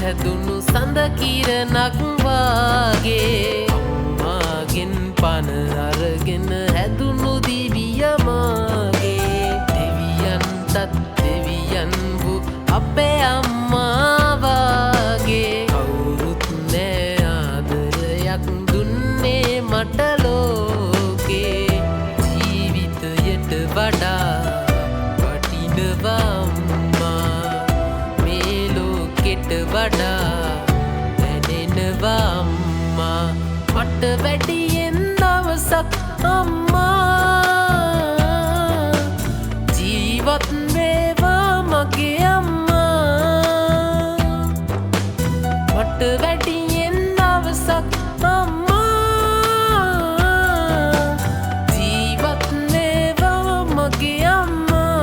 හැදුණු සඳ කිරණක් වාගේ අම්මාගෙන් පන අරගෙන හැදුණු දිවිය මාගේ දෙවියන්ටත් දෙවියන් වූ අපේ අම්මා වාගේ කවුරුත් නෑ ආදරයක් දුන්නේ මට ලෝකේ ජීවිතයට වඩා වටිනවා අම්මා මේ ලෝකෙට වඩා දැනෙනවා අම්මා මට වැඩියෙන් දවසක් අම්මා ජීවත් වේවා මගේ අම්මා මට වැඩියෙන් දවසක් අම්මා ජීවත් වේවා මගේ අම්මා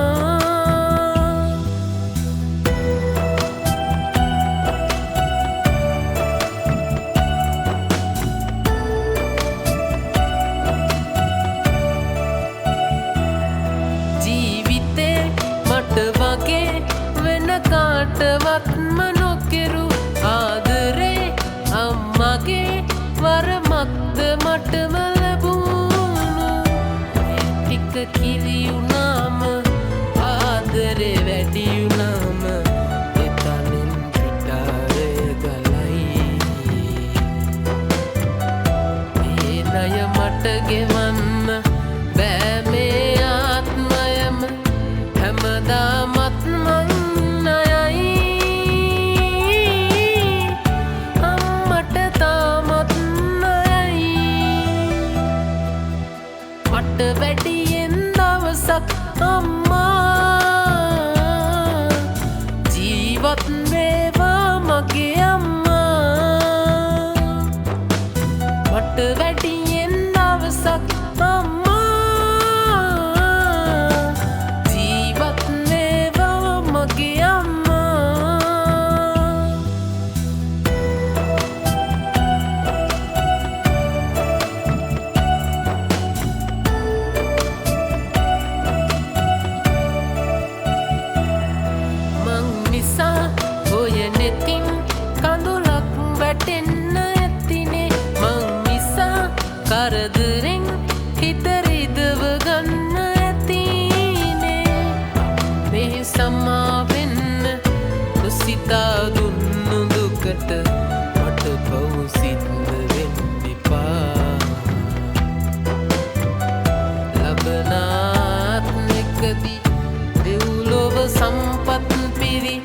ජීවිතේ මට වගේ වෙන කාටවත්ම නොකෙරු ආදරේ අම්මගේ වරමක්ද මටම ලැබුණු ටික කිරි වුණාම ආදරේ වැඩි වුණාම එතනින් පිටාරේ ගලයි ඒ ණය මට ගෙවන්න බෑ මේ ආත්මයම හැමදාමත් මං ණයයි අම්මට තාමත් ණයයි මට වැඩියෙන් දවසක් අම්මා ජීවත් වේවා මගේ අම්මා මට වැඩියෙන් දවසක් අම්මා ජීවත් වේවා මගේ අම්මා මං නිසා ඔය නෙතින් කඳුලක් වැටෙන්න ඇතිනේ මං නිසා කරදරෙන් හිත රිදව ගන්න ඇතිනේ මේ සමාවෙන්න නොසිතා දුන්නු දුකට මට පව් සිද්ධ වෙන්න එපා ලබනාත්මකදී දෙව්ලොව සම්පත් පිරි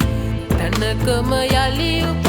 තැනකම යලි උප